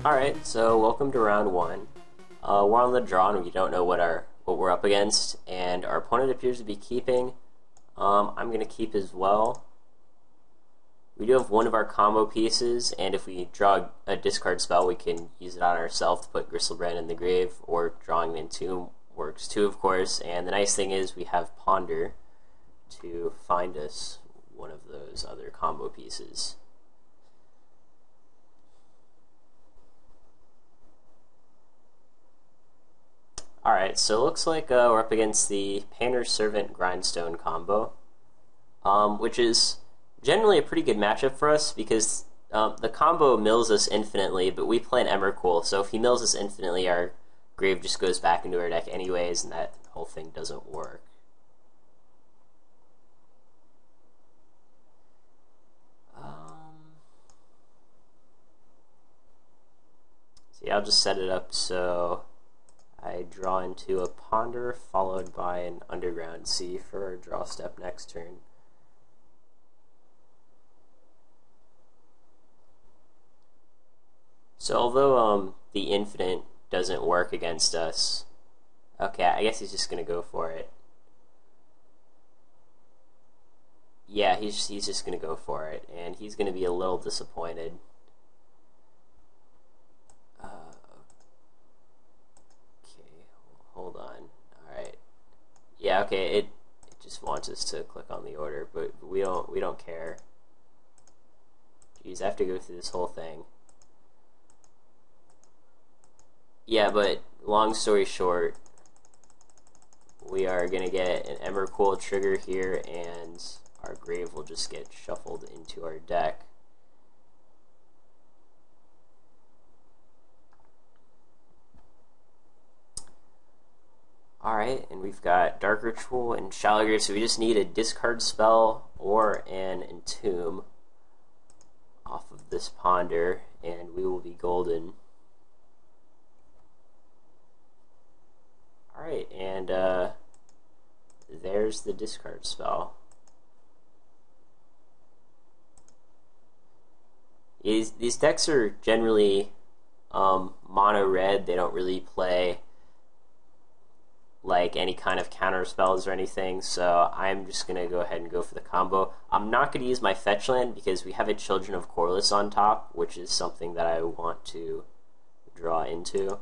Alright, so welcome to round one. We're on the draw and we don't know what we're up against, and our opponent appears to be keeping. I'm going to keep as well. We do have one of our combo pieces, and if we draw a discard spell, we can use it on ourselves to put Griselbrand in the grave, or drawing an Entomb works too, of course. And the nice thing is we have Ponder to find us one of those other combo pieces. Alright, so it looks like we're up against the Painter's Servant Grindstone combo, which is generally a pretty good matchup for us because the combo mills us infinitely, but we play an Emrakul, so if he mills us infinitely, our grave just goes back into our deck anyways, and that whole thing doesn't work. So yeah, I'll just set it up so I draw into a Ponder followed by an Underground Sea for our draw step next turn. So although the infinite doesn't work against us, okay, I guess he's just gonna go for it. Yeah, he's just gonna go for it, and he's gonna be a little disappointed. Okay, hold on. All right. Yeah, okay. It just wants us to click on the order, but we don't care. Jeez, I have to go through this whole thing. Yeah, but long story short, we are going to get an Emrakul trigger here, and our grave will just get shuffled into our deck. Alright, and we've got Dark Ritual and Shallow Grave, so we just need a discard spell or an Entomb off of this Ponder, and we will be golden. Alright, and there's the discard spell. These decks are generally mono red. They don't really play like any kind of counter spells or anything, so I'm just going to go ahead and go for the combo. I'm not going to use my fetch land because we have a Children of Korlis on top, which is something that I want to draw into.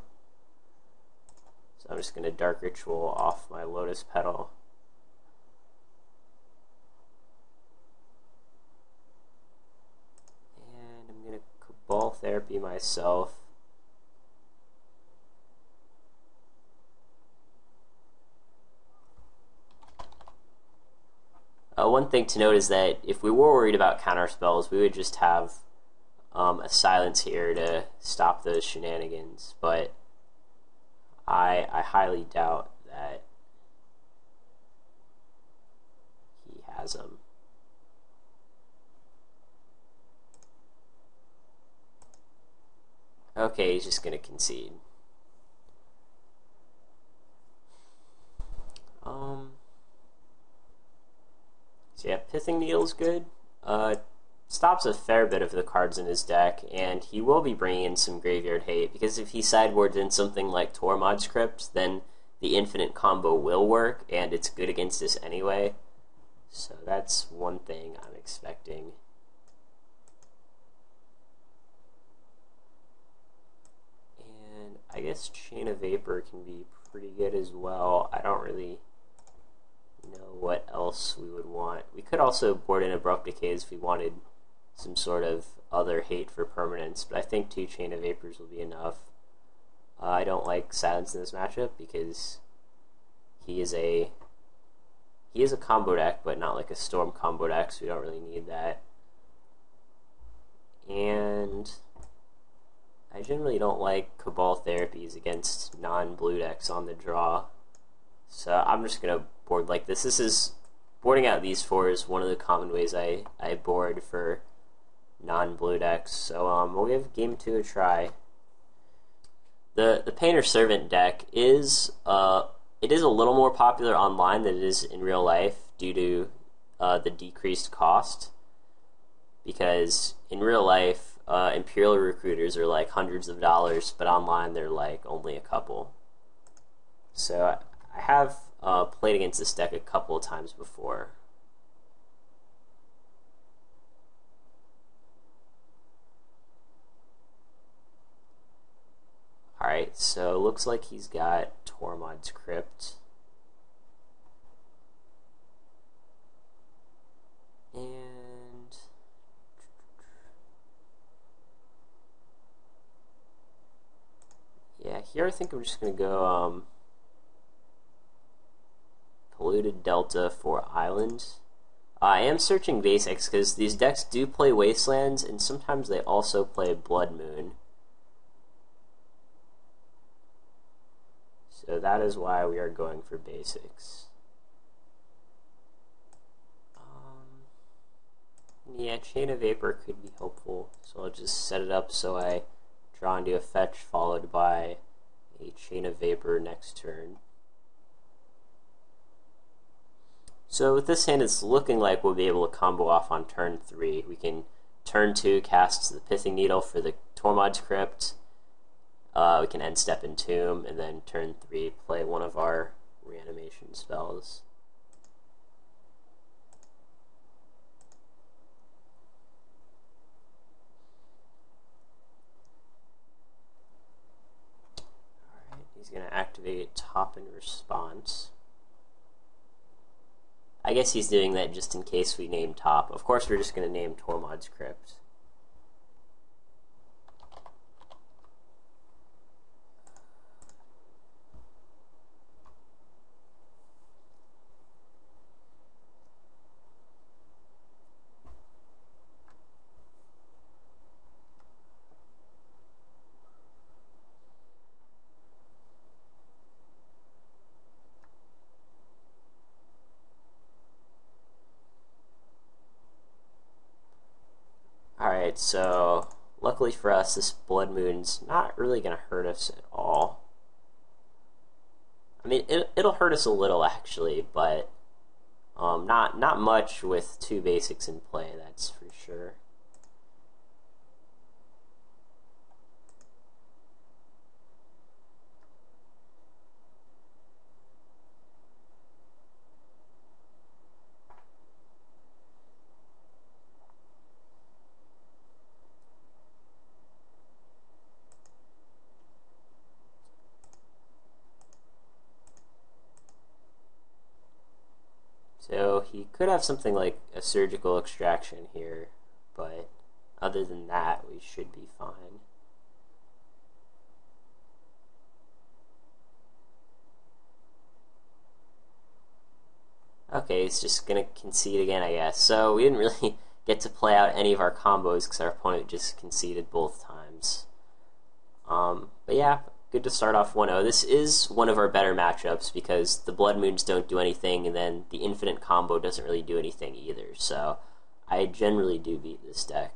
So I'm just going to Dark Ritual off my Lotus Petal. And I'm going to Cabal Therapy myself. One thing to note is that if we were worried about counter spells, we would just have a silence here to stop those shenanigans, but I highly doubt that he has them. Okay, he's just going to concede. So yeah, Pithing Needle's good. Stops a fair bit of the cards in his deck, and he will be bringing in some graveyard hate, because if he sideboards in something like Tormod's Crypt, then the infinite combo will work, and it's good against us anyway. So that's one thing I'm expecting. And I guess Chain of Vapor can be pretty good as well. I don't really know what else we would want. We could also board in Abrupt Decays if we wanted some sort of other hate for permanence, but I think 2 Chain of Vapors will be enough. I don't like Silence in this matchup because he is a combo deck, but not like a Storm combo deck, so we don't really need that. And I generally don't like Cabal Therapies against non-blue decks on the draw, so I'm just going to board like this. Boarding out these 4 is one of the common ways I board for non-blue decks. So we'll give game 2 a try. The Painter Servant deck is it is a little more popular online than it is in real life due to the decreased cost. Because in real life, Imperial Recruiters are like hundreds of dollars, but online they're like only a couple. So I have played against this deck a couple of times before. Alright, so looks like he's got Tormod's Crypt. And yeah, here I think I'm just gonna go Polluted Delta for Island. I am searching basics because these decks do play Wastelands, and sometimes they also play Blood Moon. So that is why we are going for basics. Yeah, Chain of Vapor could be helpful, so I'll just set it up so I draw into a fetch followed by a Chain of Vapor next turn. So with this hand, it's looking like we'll be able to combo off on turn 3. We can turn 2 cast the Pithing Needle for the Tormod's Crypt. We can end step Entomb, and then turn 3 play one of our reanimation spells. Alright, he's going to activate Top in response. I guess he's doing that just in case we name Top. Of course, we're just going to name Tormod's Crypt. Alright, so luckily for us, this Blood Moon's not really going to hurt us at all. I mean, it'll hurt us a little, actually, but not much with 2 basics in play, that's for sure. So he could have something like a Surgical Extraction here, but other than that, we should be fine. Okay, he's just going to concede again, I guess. So we didn't really get to play out any of our combos because our opponent just conceded both times. But yeah, good to start off 1-0. This is one of our better matchups because the Blood Moons don't do anything, and then the Infinite combo doesn't really do anything either, so I generally do beat this deck.